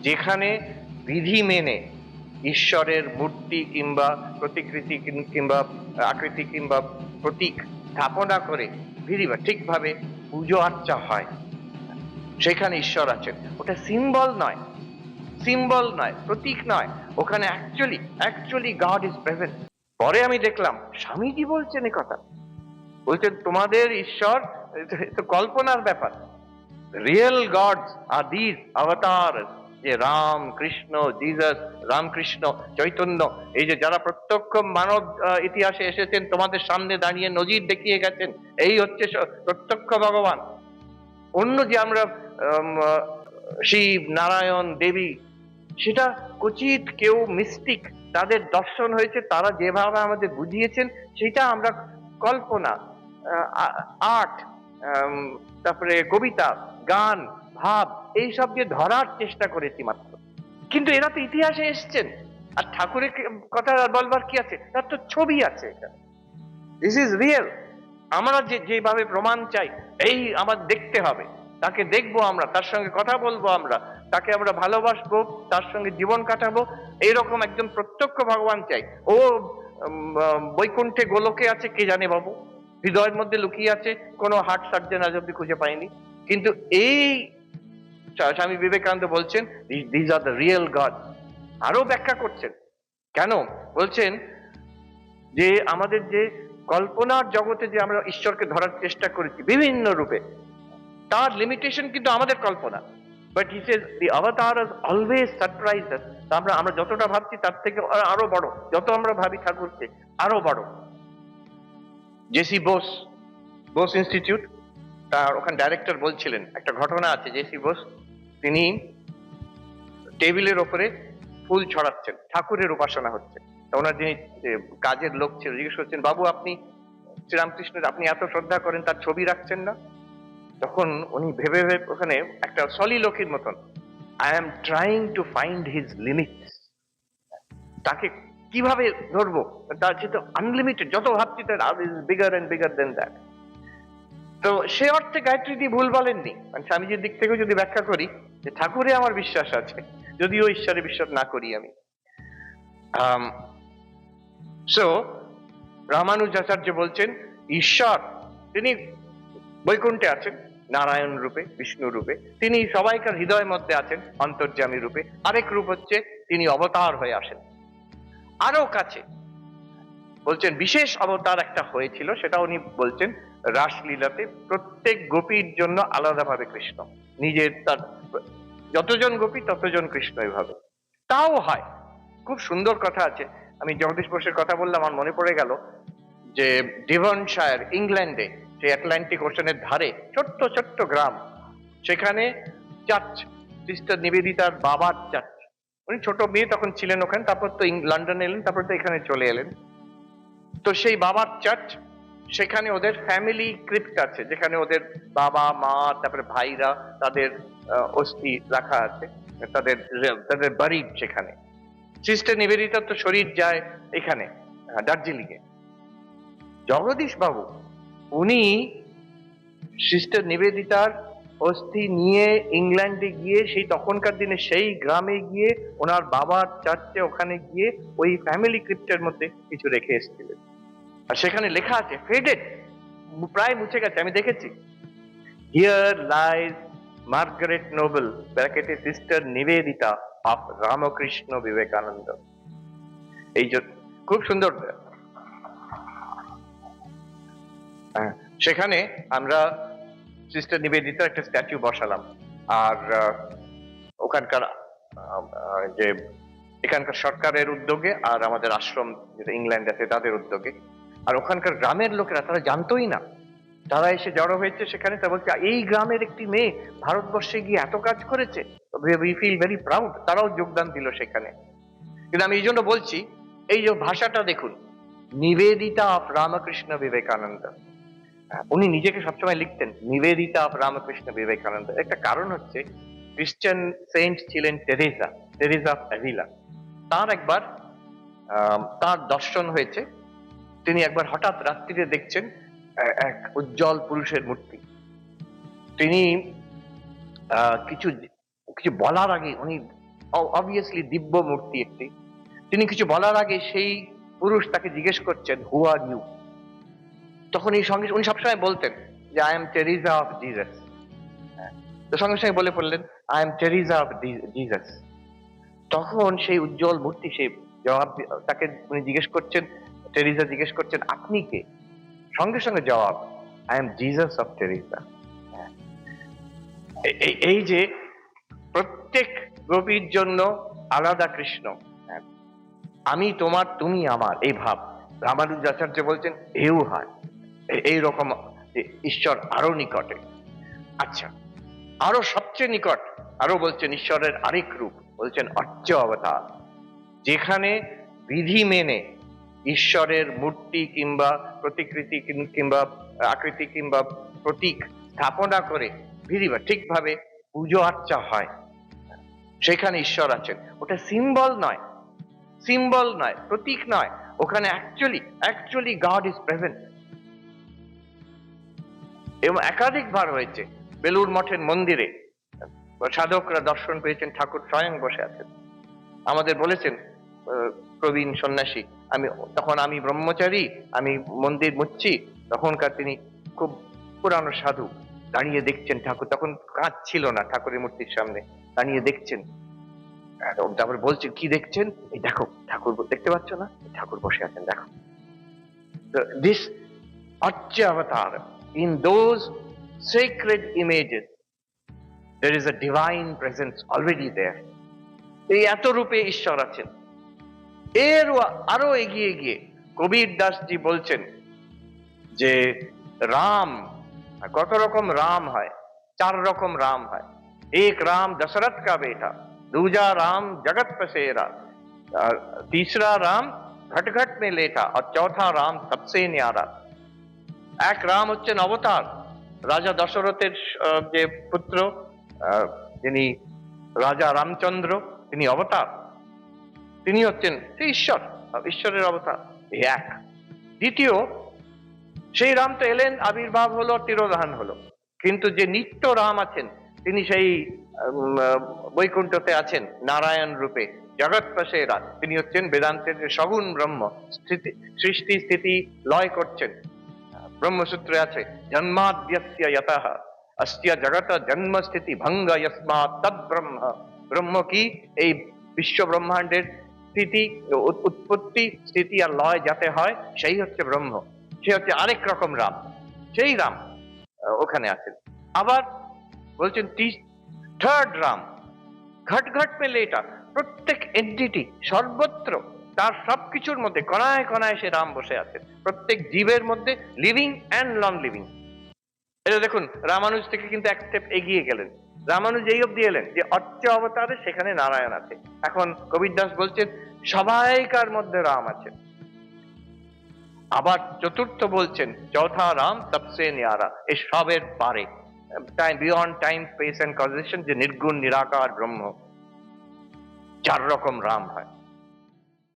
যেখানে বিধি মেনে ঈশ্বরের মূর্তি কিংবা প্রতিকৃতি কিংবা আকৃতি কিংবা প্রতীক স্থাপনা করে ঠিকভাবে পুজো আর্চা হয়, সেখানে ঈশ্বর আছেন। ওটা সিম্বল নয়, প্রতীক নয়, ওখানে অ্যাকচুয়ালি গড ইজ প্রেজেন্ট। পরে আমি দেখলাম স্বামীজি বলছেন কথা, বলছেন তোমাদের ঈশ্বর তো কল্পনার ব্যাপার, রিয়েল গডস আর দিস অবতার, যে রাম কৃষ্ণ জিসাস, রামকৃষ্ণ চৈতন্য, এই যে যারা প্রত্যক্ষ মানব ইতিহাসে এসেছেন, তোমাদের সামনে দাঁড়িয়ে নজির দেখিয়ে গেছেন, এই হচ্ছে প্রত্যক্ষ ভগবান। অন্য যে আমরা শিব নারায়ণ দেবী, সেটা ক্বচিৎ কেউ মিস্টিক, তাদের দর্শন হয়েছে, তারা যেভাবে আমাদের বুঝিয়েছেন সেটা আমরা কল্পনা, আর্ট, তারপরে কবিতা, গান, ভাব, এইসব দিয়ে ধরার চেষ্টা করেছি মাত্র। কিন্তু এরা তো ইতিহাসে এসছেন, আর ঠাকুরের কথা বলবার কি আছে, তার তো ছবি আছে, দিস ইজ রিয়েল। আমরা যেভাবে প্রমাণ চাই, এই আমার দেখতে হবে, তাকে দেখবো আমরা, তার সঙ্গে কথা বলবো আমরা, তাকে আমরা ভালোবাসবো, তার সঙ্গে জীবন কাটাবো, এইরকম একজন প্রত্যক্ষ ভগবান চাই। ও বৈকুণ্ঠে গোলকে আছে কে জানে বাবু, হৃদয়ের মধ্যে লুকিয়ে আছে, কোনো হার্ট সার্জন আজ অব্দি খুঁজে পাইনি। কিন্তু এই স্বামী বিবেকানন্দ বলছেন this are the real god. আরো ব্যাখ্যা করছেন কেন, বলছেন যে আমাদের যে কল্পনার জগতে যে আমরা ঈশ্বরকে ধরার চেষ্টা করেছি বিভিন্ন রূপে, তার লিমিটেশন কিন্তু আমাদের কল্পনা। বাট হি সেজ দি অবতার হ্যাজ অলওয়েজ সারপ্রাইজড আস। আমরা যতটা ভাবছি তার থেকে আরো বড়, যত আমরা ভাবি ঠাকুরকে আরো বড়। জেসি বোস ইনস্টিটিউট, তার ওখানে ডাইরেক্টর বলছিলেন, একটা ঘটনা আছে, জেসি বোস তিনি টেবিলের ওপরে ফুল ছড়াচ্ছেন, ঠাকুরের উপাসনা হচ্ছে। ওনার যিনি কাজের লোক ছিল জিজ্ঞেস করছেন, বাবু আপনি শ্রীরামকৃষ্ণের আপনি এত শ্রদ্ধা করেন, তার ছবি রাখছেন না? তখন উনি ভেবে ওখানে একটা সলিলোকির মতন, I am trying to find his limits, তাকে কিভাবে ধরবো, তার সে তো আনলিমিটেড, যত ভাবছি তার bigger and bigger than that. তো সে অর্থে গায়ত্রী দি ভুল বলেননি। স্বামীজির দিক থেকেও যদি ব্যাখ্যা করি, যে ঠাকুরে আমার বিশ্বাস আছে, যদিও ঈশ্বরে বিশ্বাস না করি আমি। সো রামানুজাচার্য বলছেন ঈশ্বর তিনি বৈকুণ্ঠে আছেন নারায়ণ রূপে, বিষ্ণু রূপে, তিনি সবাইকার হৃদয়ের মধ্যে আছেন অন্তর্যামী রূপে। আরেক রূপ হচ্ছে তিনি অবতার হয়ে আসেন আরো কাছে। বলছেন বিশেষ অবতার একটা হয়েছিল, সেটা উনি বলছেন রাসলীলাতে, প্রত্যেক গোপীর জন্য আলাদাভাবে কৃষ্ণ, নিজের তার যতজন গোপী ততজন কৃষ্ণ এইভাবে। তাও হয়, খুব সুন্দর কথা আছে। আমি জগদীশ বোসের কথা বললাম, আমার মনে পড়ে গেল যে ডিভনশায়ার ইংল্যান্ডে, সেই আটলান্টিক ওশানের ধারে ছোট্ট ছোট্ট গ্রাম, সেখানে চার্চ, সিস্টার নিবেদিতার বাবার চার্চ। উনি ছোট মেয়ে তখন ছিলেন ওখানে, তারপর তো লন্ডনে এলেন, তারপর তো এখানে চলে এলেন। তো সেই বাবার চার্চ, সেখানে ওদের ফ্যামিলি ক্রিপ্ট আছে, যেখানে ওদের বাবা মা তারপরে ভাইরা, তাদের অস্থি রাখা আছে, তাদের তাদের বাড়ির সেখানে। সিস্টার নিবেদিতার তো শরীর যায় এখানে দার্জিলিং এ। জগদীশ বাবু উনি সিস্টার নিবেদিতার অস্থি নিয়ে ইংল্যান্ডে গিয়ে, সেই তখনকার দিনে সেই গ্রামে গিয়ে ওনার বাবার চার্চে ওখানে গিয়ে ওই ফ্যামিলি ক্রিপ্টের মধ্যে কিছু রেখে এসেছিলেন। আর সেখানে লেখা আছে, ফেডেড, প্রায় মুছে গেছে, আমি দেখেছি, হিয়ার লাইজ মার্গারেট নোবেল ব্র্যাকেটে সিস্টার নিবেদিতা অফ রামকৃষ্ণ বিবেকানন্দ। এই যে খুব সুন্দর। সেখানে আমরা সিস্টার নিবেদিতার একটা স্ট্যাচু বসালাম, আর ওখানকার যে এখানকার সরকারের উদ্যোগে আর আমাদের আশ্রম যেটা ইংল্যান্ড আছে তাদের উদ্যোগে, আর ওখানকার গ্রামের লোকেরা, তারা জানতোই না, তারা এসে জড়ো হয়েছে সেখানে। তা বলছে এই গ্রামের একটি মেয়ে ভারতবর্ষে গিয়ে এত কাজ করেছে, উই ফিল ভেরি প্রাউড, তারাও যোগদান দিল সেখানে। কিন্তু আমি এই জন্য বলছি, এই যে ভাষাটা দেখুন, নিবেদিতা অফ রামকৃষ্ণ বিবেকানন্দ, উনি নিজেকে সবসময় লিখতেন নিবেদিতা অফ রামকৃষ্ণ বিবেকানন্দ। একটা কারণ হচ্ছে, খ্রিস্টান সেন্ট ছিলেন টেরেসা, টেরেসা অফ অ্যাভিলা। তার একবার তার দর্শন হয়েছে, তিনি একবার হঠাৎ রাত্রিরে দেখছেন এক উজ্জ্বল পুরুষের মূর্তি। তিনি কিছু কিছু বলার আগে উনি অবভিয়াসলি দিব্য মূর্তি একটি। তিনি কিছু বলার আগে সেই পুরুষ তাকে জিজ্ঞেস করছেন, হু আর ইউ? তখন এই সঙ্গে উনি সবসময় বলতেন যে I am Teresa of Jesus. তো সঙ্গে সঙ্গে বলে পড়লেন, I am Teresa of Jesus. তখন সেই উজ্জ্বল মূর্তি সেই জবাব তাকে উনি জিজ্ঞেস করছেন, টেরিজা জিজ্ঞেস করছেন, আপনি কে? সঙ্গে সঙ্গে জবাব, I am Jesus of Teresa. এই যে প্রত্যেক গোপীর জন্য আলাদা কৃষ্ণ, আমি তোমার তুমি আমার, এই ভাব রামানুজাচার্য বলছেন এও হয় এইরকম ঈশ্বর আরো নিকটে। আচ্ছা, আরো সবচেয়ে নিকট, আরো বলছেন ঈশ্বরের আরেক রূপ, বলছেন অর্চ অবতার, যেখানে বিধি মেনে ঈশ্বরের মূর্তি কিংবা প্রতিকৃতি কিংবা আকৃতি কিংবা প্রতীক স্থাপনা করে বিধিবা ঠিকভাবে পুজো আর্চা হয়, সেখানে ঈশ্বর আছেন। ওটা সিম্বল নয়, প্রতীক নয়, ওখানে অ্যাকচুয়ালি গড ইজ প্রেজেন্ট। এবং একাধিকবার হয়েছে বেলুড় মঠের মন্দিরে সাধকরা দর্শন পেয়েছেন, ঠাকুর স্বয়ং বসে আছেন। আমাদের বলেছেন প্রবীণ সন্ন্যাসী, তখন আমি ব্রহ্মচারী, আমি মন্দির মুচ্ছি, তখনকার তিনি খুব পুরানো সাধু, দাঁড়িয়ে দেখছেন ঠাকুর, তখন কাঁচ ছিল না ঠাকুরের মূর্তির সামনে, দাঁড়িয়ে দেখছেন। তারপরে বলছেন, কি দেখছেন? এই দেখো ঠাকুর, দেখতে পাচ্ছ না? ঠাকুর বসে আছেন, দেখো। This Archa avatar, in those sacred images there is a divine presence already there. এই এত রূপে ঈশ্বর আছেন। এর আরো এগিয়ে গিয়ে কবির দাসজি বলছেন যে রাম, কত রকম রাম হয়? 4 রকম রাম হয়। एक राम दशरथ का बेटा, दूजा राम जगत पसेरा, तीसरा राम घट घट में लेटा, और चौथा राम सबसे न्यारा। এক রাম হচ্ছেন অবতার, রাজা দশরথের যে পুত্র, যিনি রাজা রামচন্দ্র, তিনি অবতার, তিনি হচ্ছেন ঈশ্বরের অবতার, এক। দ্বিতীয়, সেই রাম তো এলেন, আবির্ভাব হলো, তিরোধান হলো, কিন্তু যে নিত্য রাম আছেন, তিনি সেই বৈকুণ্ঠতে আছেন নারায়ণ রূপে, জগৎ পশেরা, তিনি হচ্ছেন বেদান্তের যে সগুণ ব্রহ্ম, সৃষ্টি স্থিতি লয় করছেন। ব্রহ্মসূত্রে আছে, জন্মাদ্যস্য যতঃ অস্য জগত জন্ম স্থিতি ভঙ্গ যস্মাৎ তদ ব্রহ্ম। ব্রহ্ম কি? এই বিশ্ব ব্রহ্মাণ্ডের স্থিতি, উৎপত্তি, স্থিতি আর লয় যাতে হয়, সেই হচ্ছে ব্রহ্ম। সে হচ্ছে আরেক রকম রাম, সেই রাম ওখানে আছেন। আবার বলছেন থার্ড রাম, ঘট ঘট মে লেটা, প্রত্যেক এন্টিটি সর্বত্র, তার সবকিছুর মধ্যে কণায় কণায় সে রাম বসে আছেন, প্রত্যেক জীবের মধ্যে, লিভিং অ্যান্ড নন লিভিং। এটা দেখুন, রামানুজ থেকে কিন্তু এক স্টেপ এগিয়ে গেলেন। রামানুজ এই অব্দি এলেন যে অর্চ অবতারে সেখানে নারায়ণ আছে। এখন কবির দাস বলছেন সবাইকার মধ্যে রাম আছে। আবার চতুর্থ বলছেন, চৌথা রাম সবসে ন্যারা, এই সবের পারে, time beyond time space and causation, যে নির্গুণ নিরাকার ব্রহ্ম। 4 রকম রাম হয়।